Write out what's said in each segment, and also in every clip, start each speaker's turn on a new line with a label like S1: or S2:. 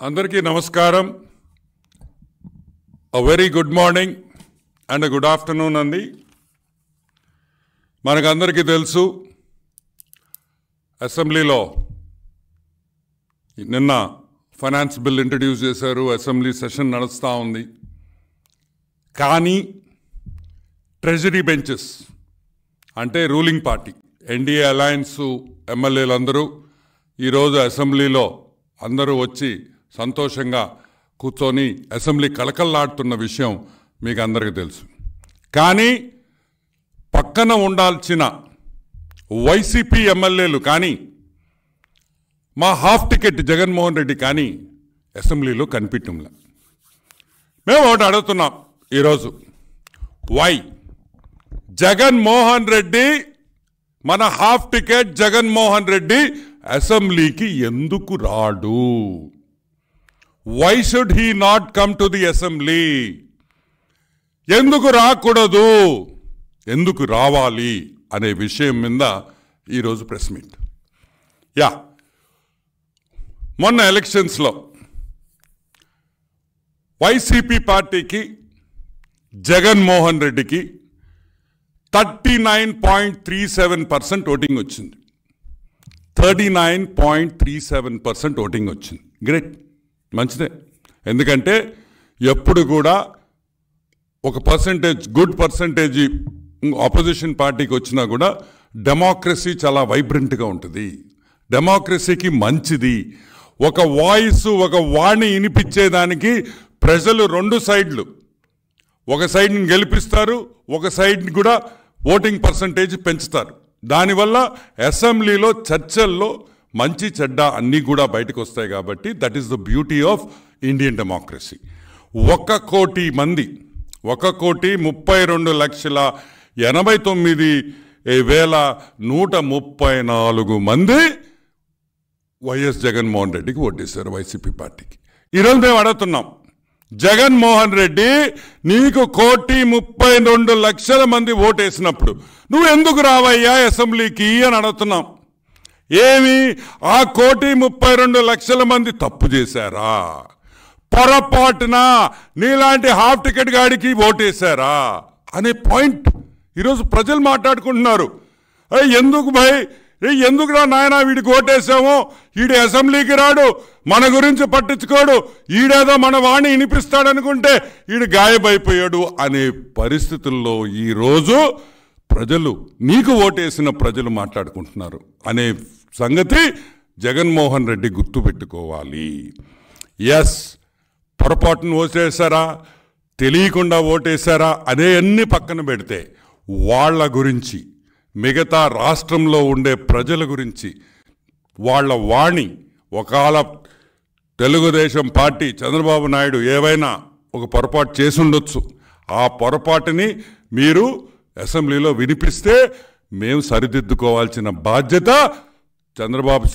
S1: అందరికీ నమస్కారం. A very good morning and a good afternoon అండి. మనకందరికీ తెలుసు అసెంబ్లీలో నిన్న ఫైనాన్స్ బిల్ ఇంట్రడ్యూస్ చేశారు. అసెంబ్లీ సెషన్ నడుస్తూ ఉంది. కానీ ట్రెజరీ బెంచెస్ అంటే రూలింగ్ పార్టీ ఎన్డీఏ అలయన్స్ ఎమ్మెల్యేలందరూ ఈరోజు అసెంబ్లీలో అందరూ వచ్చి సంతోషంగా కూర్చొని అసెంబ్లీ కలకల్లాడుతున్న విషయం మీకు అందరికీ తెలుసు. కానీ పక్కన ఉండాల్సిన వైసీపీ ఎమ్మెల్యేలు కానీ మా హాఫ్ టికెట్ జగన్మోహన్ రెడ్డి కానీ అసెంబ్లీలో కనిపించంలా. మేము ఒకటి అడుగుతున్నాం ఈరోజు, వై జగన్మోహన్ రెడ్డి, మన హాఫ్ టికెట్ జగన్మోహన్ రెడ్డి అసెంబ్లీకి ఎందుకు రాడు? Why should he not come to the assembly? ఎందుకు రాకూడదు, ఎందుకు రావాలి అనే విషయం మీద ఈరోజు ప్రెస్ మీట్. మొన్న ఎలక్షన్స్లో వైసీపీ పార్టీకి జగన్మోహన్ రెడ్డికి 39.37% ఓటింగ్ వచ్చింది. 39.37% ఓటింగ్ వచ్చింది. గ్రేట్, మంచిదే. ఎందుకంటే ఎప్పుడు కూడా ఒక పర్సంటేజ్, గుడ్ పర్సంటేజ్ ఆపోజిషన్ పార్టీకి వచ్చినా కూడా డెమోక్రసీ చాలా వైబ్రెంట్గా ఉంటుంది. డెమోక్రసీకి మంచిది. ఒక వాయిస్, ఒక వాణి వినిపించేదానికి ప్రజలు రెండు సైడ్లు, ఒక సైడ్ని గెలిపిస్తారు, ఒక సైడ్ని కూడా ఓటింగ్ పర్సంటేజ్ పెంచుతారు. దానివల్ల అసెంబ్లీలో చర్చల్లో మంచి చెడ్డ అన్నీ కూడా బయటకు వస్తాయి. కాబట్టి that is the beauty of Indian democracy. 1,32,89,134 మంది వైఎస్ జగన్మోహన్ రెడ్డికి ఓటేశారు, వైసీపీ పార్టీకి. ఈరోజు మేము అడుగుతున్నాం, జగన్మోహన్ రెడ్డి నీకు 1,32,00,000 మంది ఓటేసినప్పుడు నువ్వు ఎందుకు రావయ్యా అసెంబ్లీకి అని అడుగుతున్నాం. ఏమి ఆ 1,32,00,000 మంది తప్పు చేశారా? పొరపాటున నీలాంటి హాఫ్ టికెట్ గాడికి ఓటేశారా అనే పాయింట్ ఈరోజు ప్రజలు మాట్లాడుకుంటున్నారు. ఎందుకు భయ్, ఎందుకురా నాయన వీడికి ఓటేసామో, వీడి అసెంబ్లీకి రాడు, మన గురించి పట్టించుకోడు, ఈడేదో మన వాణి వినిపిస్తాడనుకుంటే వీడు గాయబైపోయాడు అనే పరిస్థితుల్లో ఈరోజు ప్రజలు, నీకు ఓటేసిన ప్రజలు మాట్లాడుకుంటున్నారు అనే సంగతి జగన్మోహన్ రెడ్డి గుర్తుపెట్టుకోవాలి. ఎస్, పొరపాటును ఓటేశారా, తెలియకుండా ఓటేశారా అనే అన్ని పక్కన పెడితే వాళ్ళ గురించి, మిగతా రాష్ట్రంలో ఉండే ప్రజల గురించి వాళ్ళ వాణి, ఒకవేళ తెలుగుదేశం పార్టీ చంద్రబాబు నాయుడు ఏవైనా ఒక పొరపాటు చేసి ఉండొచ్చు, ఆ పొరపాటుని మీరు అసెంబ్లీలో వినిపిస్తే మేము సరిదిద్దుకోవాల్సిన బాధ్యత చంద్రబాబు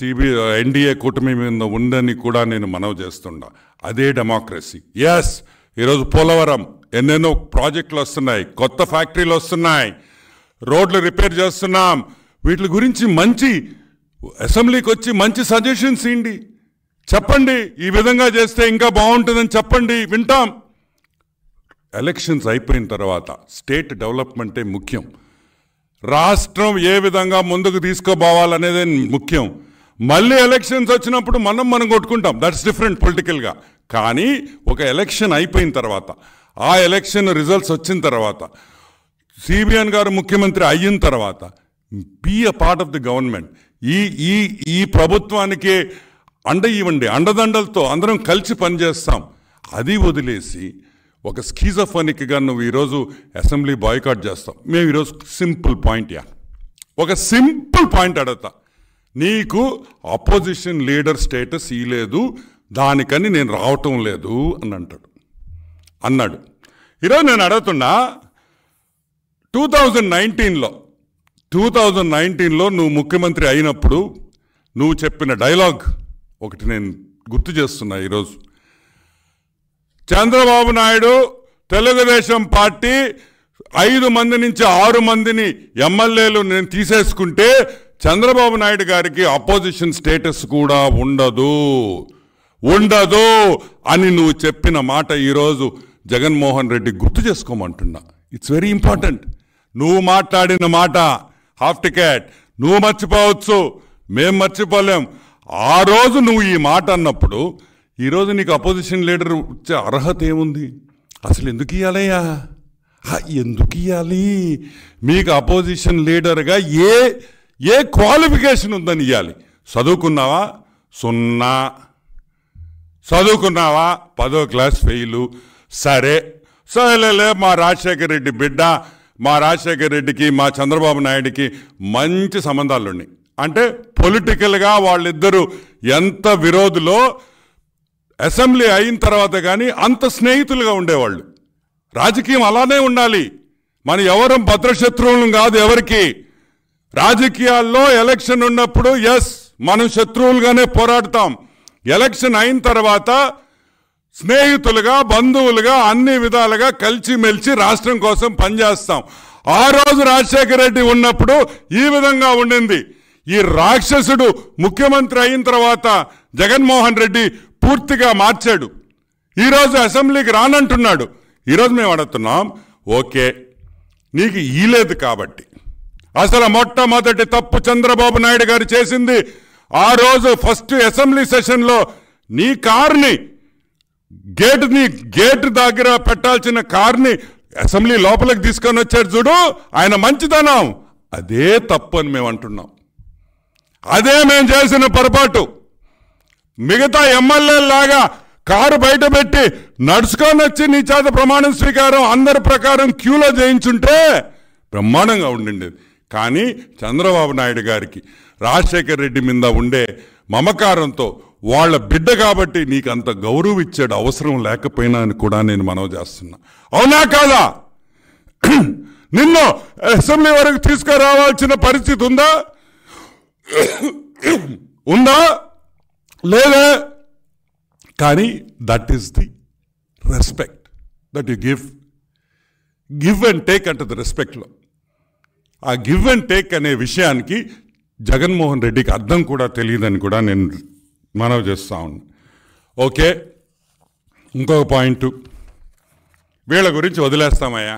S1: ఎన్డీఏ కూటమి మీద ఉందని కూడా నేను మనవి చేస్తున్నా. అదే డెమోక్రసీ. ఎస్, ఈరోజు పోలవరం ఎన్నెన్నో ప్రాజెక్టులు వస్తున్నాయి, కొత్త ఫ్యాక్టరీలు వస్తున్నాయి, రోడ్లు రిపేర్ చేస్తున్నాం. వీటి గురించి మంచి అసెంబ్లీకి వచ్చి మంచి సజెషన్స్ ఇవ్వండి, చెప్పండి, ఈ విధంగా చేస్తే ఇంకా బాగుంటుందని చెప్పండి, వింటాం. ఎలక్షన్స్ అయిపోయిన తర్వాత స్టేట్ డెవలప్మెంటే ముఖ్యం. రాష్ట్రం ఏ విధంగా ముందుకు తీసుకోపోవాలనేదే ముఖ్యం. మళ్ళీ ఎలక్షన్స్ వచ్చినప్పుడు మనం కొట్టుకుంటాం, దట్స్ డిఫరెంట్ పొలిటికల్గా. కానీ ఒక ఎలక్షన్ అయిపోయిన తర్వాత, ఆ ఎలక్షన్ రిజల్ట్స్ వచ్చిన తర్వాత, సిబిఎన్ గారు ముఖ్యమంత్రి అయిన తర్వాత, be a part of the government. ఈ ప్రభుత్వానికి అండ ఇవ్వండి, అండదండలతో అందరం కలిసి పనిచేస్తాం. అది వదిలేసి ఒక స్కీజోఫ్రెనిక్గా నువ్వు ఈరోజు అసెంబ్లీ బాయ్కాట్ చేస్తావు. మేము ఈరోజు సింపుల్ పాయింట్, ఒక సింపుల్ పాయింట్ అడుగుతా, నీకు అపోజిషన్ లీడర్ స్టేటస్ ఇవ్వలేదు, దానికని నేను రావటం లేదు అని అన్నాడు. ఈరోజు నేను అడుగుతున్నా, 2019లో నువ్వు ముఖ్యమంత్రి అయినప్పుడు నువ్వు చెప్పిన డైలాగ్ ఒకటి నేను గుర్తు చేస్తున్నా ఈరోజు. చంద్రబాబు నాయుడు తెలుగుదేశం పార్టీ 5 మంది నుంచి 6 మందిని ఎమ్మెల్యేలు నేను తీసేసుకుంటే చంద్రబాబు నాయుడు గారికి అపోజిషన్ స్టేటస్ కూడా ఉండదు. ఉండదు అని నువ్వు చెప్పిన మాట ఈరోజు జగన్మోహన్ రెడ్డి గుర్తు చేసుకోమంటున్నా. It's very important. నువ్వు మాట్లాడిన మాట హాఫ్ టికెట్ నువ్వు మర్చిపోవచ్చు, మేం మర్చిపోలేం. ఆ రోజు నువ్వు ఈ మాట అన్నప్పుడు ఈరోజు నీకు అపోజిషన్ లీడర్ వచ్చే అర్హత ఏముంది? అసలు ఎందుకు ఇవ్వాలయ్యా? ఎందుకు ఇవ్వాలి? మీకు అపోజిషన్ లీడర్గా ఏ క్వాలిఫికేషన్ ఉందని ఇవ్వాలి? చదువుకున్నావా? 0. చదువుకున్నావా? 10వ క్లాస్ ఫెయిలు. సరేలే మా రాజశేఖర రెడ్డి బిడ్డ, మా రాజశేఖర రెడ్డికి మా చంద్రబాబు నాయుడికి మంచి సంబంధాలు ఉన్నాయి. అంటే పొలిటికల్గా వాళ్ళిద్దరూ ఎంత విరోధులో అసెంబ్లీ అయిన తర్వాత కానీ అంత స్నేహితులుగా ఉండేవాళ్ళు. రాజకీయం అలానే ఉండాలి. మన ఎవరం భద్రశత్రువులం కాదు ఎవరికి. రాజకీయాల్లో ఎలక్షన్ ఉన్నప్పుడు మనం శత్రువులుగానే పోరాడతాం. ఎలక్షన్ అయిన తర్వాత స్నేహితులుగా బంధువులుగా అన్ని విధాలుగా కలిసిమెలిసి రాష్ట్రం కోసం పనిచేస్తాం. ఆ రోజు రాజశేఖర రెడ్డి ఉన్నప్పుడు ఈ విధంగా ఉండింది. ఈ రాక్షసుడు ముఖ్యమంత్రి అయిన తర్వాత జగన్మోహన్ రెడ్డి పూర్తిగా మార్చాడు. ఈరోజు అసెంబ్లీకి రానంటున్నాడు. ఈరోజు మేము అడుగుతున్నాం, ఓకే నీకు ఈలేదు కాబట్టి. అసలు మొట్టమొదటి తప్పు చంద్రబాబు నాయుడు గారు చేసింది ఆ రోజు ఫస్ట్ అసెంబ్లీ సెషన్లో నీ కార్ని గేట్ దగ్గర పెట్టాల్సిన కార్ని అసెంబ్లీ లోపలికి తీసుకొని వచ్చాడు చూడు, ఆయన మంచితనం. అదే తప్పు అని మేము అంటున్నాం. అదే మేము చేసిన పొరపాటు. మిగతా ఎమ్మెల్యేలాగా కారు బయట పెట్టి నడుచుకొని వచ్చి నీ చేత ప్రమాణం స్వీకారం అందరి ప్రకారం క్యూలో చేయించుంటే బ్రహ్మాండంగా ఉండిండేది. కానీ చంద్రబాబు నాయుడు గారికి రాజశేఖర రెడ్డి మీద ఉండే మమకారంతో వాళ్ళ బిడ్డ కాబట్టి నీకు అంత గౌరవం ఇచ్చాడు, అవసరం లేకపోయినా అని కూడా నేను మనవి చేస్తున్నా. అవునా కాదా? నిన్ను అసెంబ్లీ వరకు తీసుకురావాల్సిన పరిస్థితి ఉందా లేదా? కానీ that is the respect that you give and take అంటే రెస్పెక్ట్లో. ఆ గివ్ అండ్ టేక్ అనే విషయానికి జగన్మోహన్ రెడ్డికి అర్థం కూడా తెలియదని కూడా నేను మనవి చేస్తా ఉన్నాను. ఓకే, ఇంకొక పాయింట్ వీళ్ళ గురించి వదిలేస్తామయ్యా.